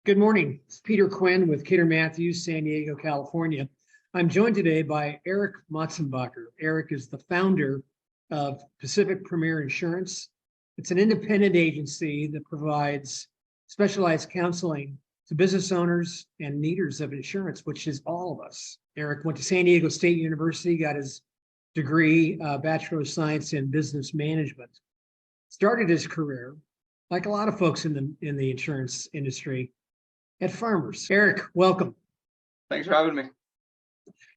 Good morning. It's Peter Quinn with Kidder Matthews, San Diego, California. I'm joined today by Erik Motsenbocker. Erik is the founder of Pacific Premier Insurance. It's an independent agency that provides specialized counseling to business owners and needers of insurance, which is all of us. Erik went to San Diego State University, got his degree, Bachelor of Science in Business Management. Started his career, like a lot of folks in the insurance industry, at Farmers. Erik, welcome. Thanks for having me.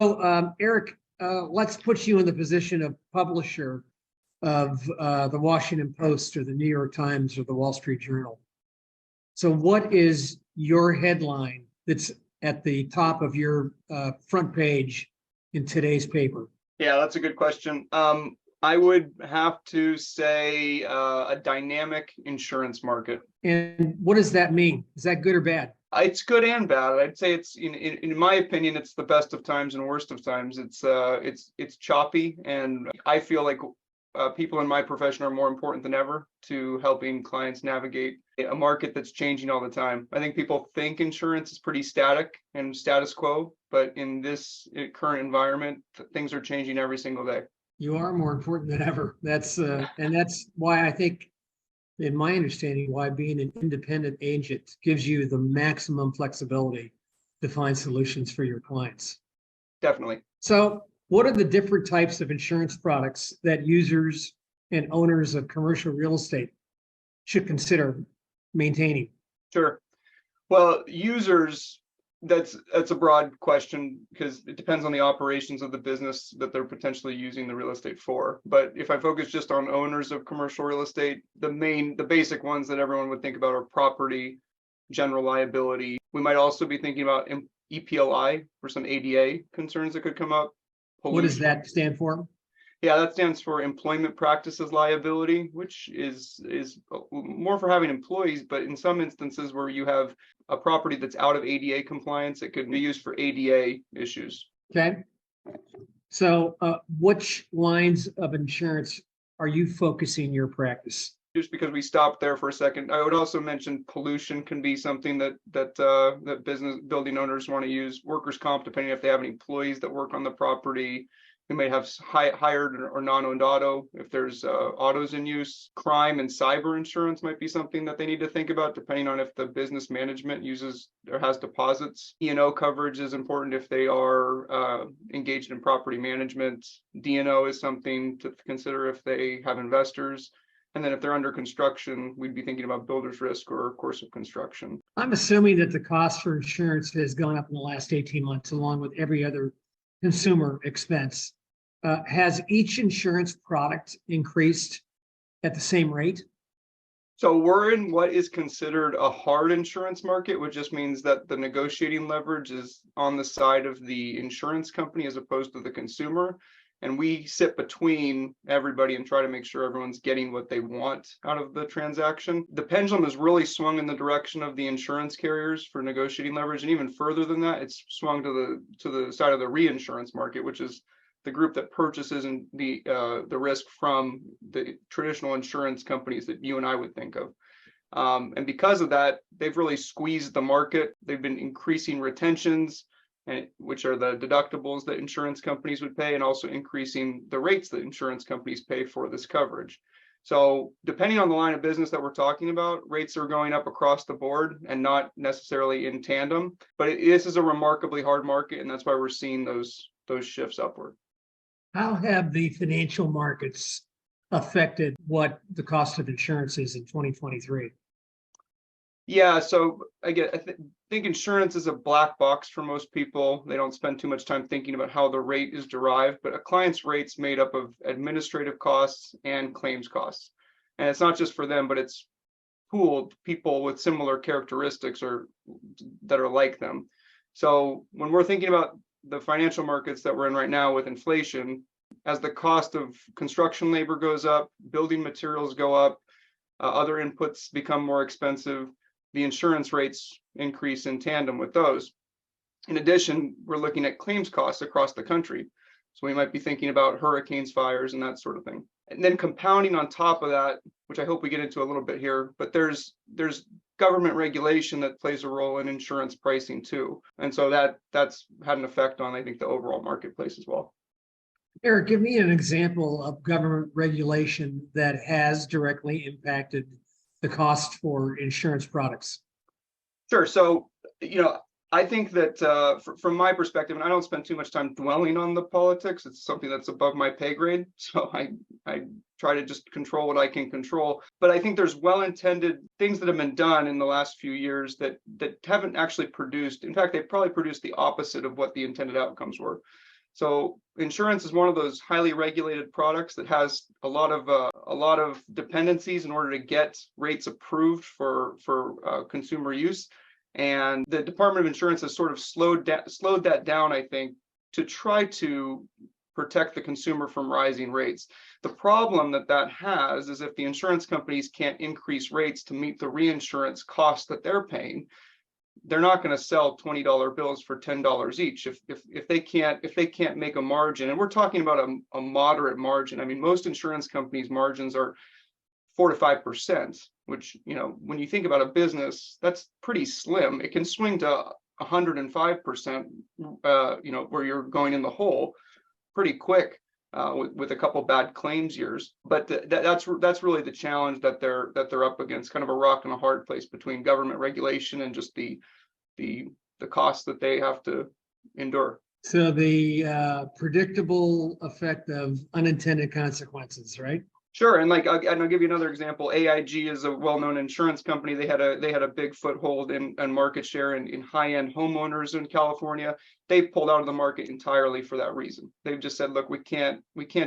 So, Erik, let's put you in the position of publisher of the Washington Post or the New York Times or the Wall Street Journal. So what is your headline that's at the top of your front page in today's paper? Yeah, that's a good question. I would have to say a dynamic insurance market. And what does that mean? Is that good or bad? It's good and bad. I'd say it's in my opinion, it's the best of times and worst of times. It's choppy, and I feel like people in my profession are more important than ever to helping clients navigate a market that's changing all the time. I think people think insurance is pretty static and status quo, but in this current environment, things are changing every single day. You are more important than ever. That's why I think, in my understanding, why being an independent agent gives you the maximum flexibility to find solutions for your clients. Definitely. So what are the different types of insurance products that users and owners of commercial real estate should consider maintaining? Sure. Well, users, that's a broad question because it depends on the operations of the business that they're potentially using the real estate for. But if I focus just on owners of commercial real estate, the basic ones that everyone would think about are property, general liability. We might also be thinking about EPLI for some ADA concerns that could come up. Pollution. What does that stand for? Yeah, that stands for employment practices liability, which is more for having employees, but in some instances where you have a property that's out of ADA compliance, it could be used for ADA issues. Okay. So which lines of insurance are you focusing your practice? Just because we stopped there for a second, I would also mention pollution can be something that business building owners want to use. Workers' comp, depending if they have any employees that work on the property. You may have hired or non-owned auto if there's autos in use. Crime and cyber insurance might be something that they need to think about, depending on if the business management uses or has deposits. E&O coverage is important if they are engaged in property management. D&O is something to consider if they have investors. And then if they're under construction, we'd be thinking about builder's risk or course of construction. I'm assuming that the cost for insurance has gone up in the last 18 months, along with every other consumer expense. Has each insurance product increased at the same rate? So we're in what is considered a hard insurance market, which just means that the negotiating leverage is on the side of the insurance company as opposed to the consumer. And we sit between everybody and try to make sure everyone's getting what they want out of the transaction. The pendulum has really swung in the direction of the insurance carriers for negotiating leverage. And even further than that, it's swung to the side of the reinsurance market, which is the group that purchases the risk from the traditional insurance companies that you and I would think of. And because of that, they've really squeezed the market. They've been increasing retentions, which are the deductibles that insurance companies would pay, and also increasing the rates that insurance companies pay for this coverage. So depending on the line of business that we're talking about, rates are going up across the board and not necessarily in tandem. But this is a remarkably hard market, and that's why we're seeing those shifts upward. How have the financial markets affected what the cost of insurance is in 2023? Yeah, so I think insurance is a black box for most people. They don't spend too much time thinking about how the rate is derived, but a client's rate's made up of administrative costs and claims costs. And it's not just for them, but it's pooled people with similar characteristics or that are like them. So when we're thinking about the financial markets that we're in right now with inflation, as the cost of construction labor goes up, building materials go up, other inputs become more expensive, the insurance rates increase in tandem with those. In addition, we're looking at claims costs across the country. So we might be thinking about hurricanes, fires, and that sort of thing. And then compounding on top of that, which I hope we get into a little bit here, but there's government regulation that plays a role in insurance pricing too. And so that's had an effect on, I think, the overall marketplace as well. Eric, give me an example of government regulation that has directly impacted the cost for insurance products. Sure. So, I think that from my perspective, and I don't spend too much time dwelling on the politics, it's something that's above my pay grade. So I try to just control what I can control. But I think there's well-intended things that have been done in the last few years that haven't actually produced. In fact, they've probably produced the opposite of what the intended outcomes were. So insurance is one of those highly regulated products that has a lot of dependencies in order to get rates approved for consumer use. And the Department of Insurance has sort of slowed that down, I think, to try to protect the consumer from rising rates. The problem that has is if the insurance companies can't increase rates to meet the reinsurance costs that they're paying, they're not going to sell $20 bills for $10 each if they can't make a margin. And we're talking about a moderate margin. I mean, most insurance companies' margins are 4 to 5%, which, when you think about a business, that's pretty slim. It can swing to 105%, where you're going in the hole pretty quick with a couple bad claims years. But that's really the challenge that they're up against, kind of a rock and a hard place between government regulation and just the costs that they have to endure. So the predictable effect of unintended consequences, right? Sure, and I'll give you another example. AIG is a well-known insurance company. They had a big foothold in market share in high-end homeowners in California. They pulled out of the market entirely for that reason. They've just said, look, we can't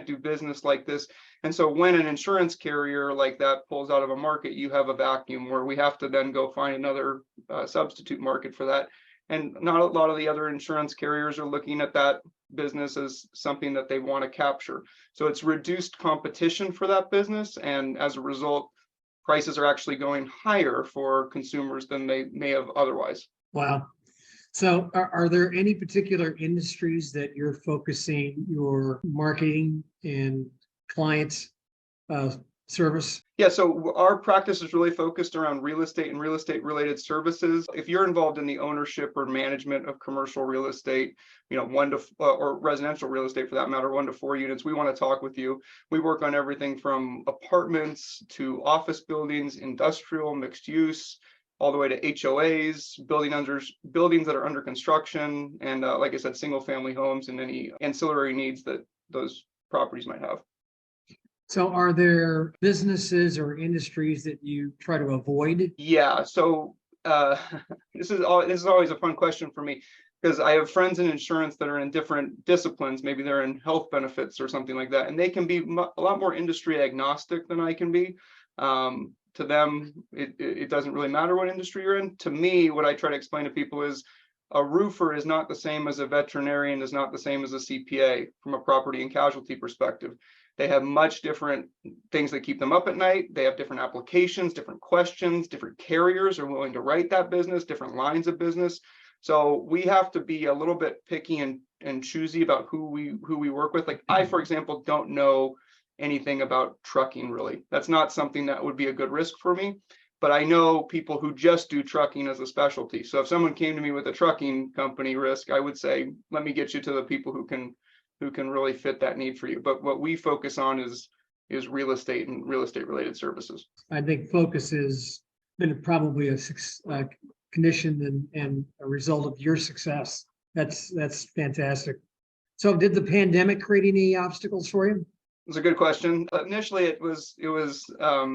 do business like this. And so when an insurance carrier like that pulls out of a market, you have a vacuum where we have to then go find another substitute market for that. And not a lot of the other insurance carriers are looking at that business as something that they want to capture. So it's reduced competition for that business. And as a result, prices are actually going higher for consumers than they may have otherwise. Wow. So are there any particular industries that you're focusing your marketing and clients service? Yeah, so our practice is really focused around real estate and real estate related services. If you're involved in the ownership or management of commercial real estate, or residential real estate for that matter, 1 to 4 units, we want to talk with you. We work on everything from apartments to office buildings, industrial, mixed use, all the way to HOAs, buildings that are under construction, and like I said, single family homes and any ancillary needs that those properties might have. So are there businesses or industries that you try to avoid? Yeah, so this is always a fun question for me because I have friends in insurance that are in different disciplines. Maybe they're in health benefits or something like that, and they can be a lot more industry agnostic than I can be. To them, it doesn't really matter what industry you're in. To me, what I try to explain to people is a roofer is not the same as a veterinarian, is not the same as a CPA from a property and casualty perspective. They have much different things that keep them up at night. They have different applications, different questions, different carriers are willing to write that business, different lines of business. So we have to be a little bit picky and choosy about who we work with. Like I, for example, don't know anything about trucking really. That's not something that would be a good risk for me. But I know people who just do trucking as a specialty. So if someone came to me with a trucking company risk, I would say, let me get you to the people who can really fit that need for you. But what we focus on is real estate and real estate related services. I think focus has been probably a condition and a result of your success. That's fantastic. So did the pandemic create any obstacles for you? It's a good question. Initially, it was a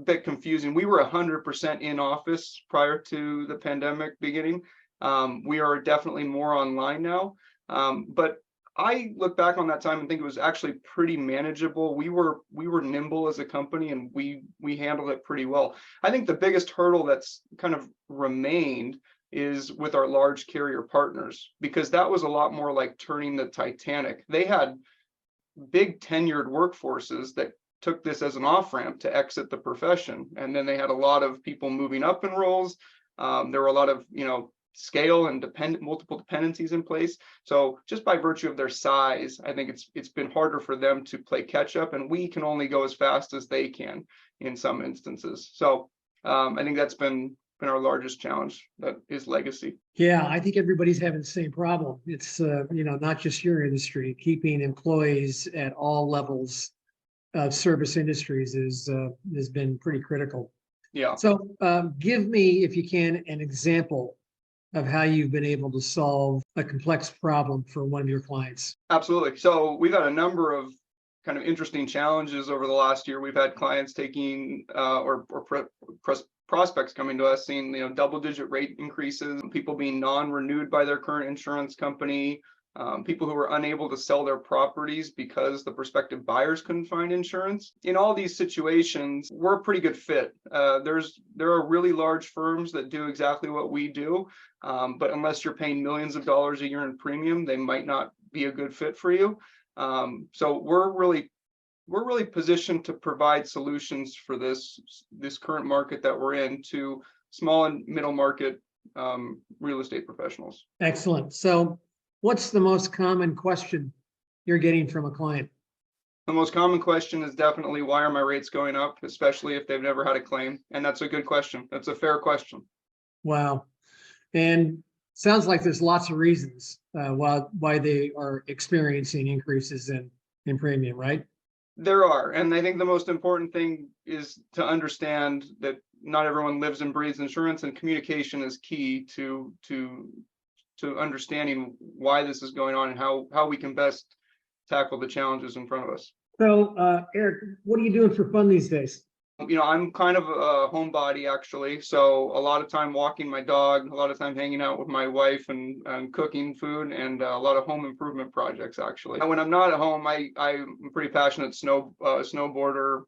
bit confusing. We were 100% in office prior to the pandemic beginning. We are definitely more online now. But I look back on that time and think it was actually pretty manageable. We were nimble as a company and we handled it pretty well. I think the biggest hurdle that's kind of remained is with our large carrier partners, because that was a lot more like turning the Titanic. They had big tenured workforces that took this as an off-ramp to exit the profession. And then they had a lot of people moving up in roles. There were a lot of, scale and multiple dependencies in place. So just by virtue of their size, I think it's been harder for them to play catch up, and we can only go as fast as they can in some instances. So I think that's been our largest challenge, that is legacy. Yeah, I think everybody's having the same problem. It's, not just your industry, keeping employees at all levels of service industries has been pretty critical. Yeah. So give me, if you can, an example of how you've been able to solve a complex problem for one of your clients. Absolutely. So we've had a number of kind of interesting challenges over the last year. We've had clients taking prospects coming to us seeing double-digit rate increases, people being non-renewed by their current insurance company, people who were unable to sell their properties because the prospective buyers couldn't find insurance. In all these situations, we're a pretty good fit. There are really large firms that do exactly what we do, but unless you're paying millions of dollars a year in premium, they might not be a good fit for you. So we're really positioned to provide solutions for this current market that we're in to small and middle market real estate professionals. Excellent. So what's the most common question you're getting from a client? The most common question is definitely, why are my rates going up, especially if they've never had a claim? And that's a good question. That's a fair question. Wow. And sounds like there's lots of reasons why they are experiencing increases in premium, right? There are. And I think the most important thing is to understand that not everyone lives and breathes insurance, and communication is key to understanding why this is going on and how we can best tackle the challenges in front of us. So, Erik, what are you doing for fun these days? I'm kind of a homebody, actually. So a lot of time walking my dog, a lot of time hanging out with my wife and cooking food, and a lot of home improvement projects, actually. And when I'm not at home, I'm a pretty passionate snowboarder.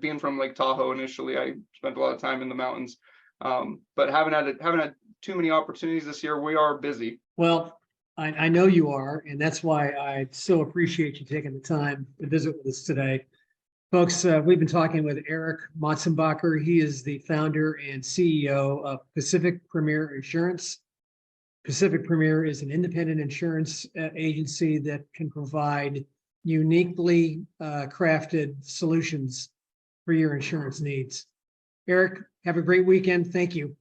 Being from Lake Tahoe initially, I spent a lot of time in the mountains. But haven't had too many opportunities this year. We are busy. Well, I know you are, and that's why I so appreciate you taking the time to visit with us today. Folks, we've been talking with Erik Motsenbocker. He is the founder and CEO of Pacific Premier Insurance. Pacific Premier is an independent insurance agency that can provide uniquely crafted solutions for your insurance needs. Erik, have a great weekend. Thank you.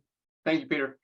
Thank you, Peter.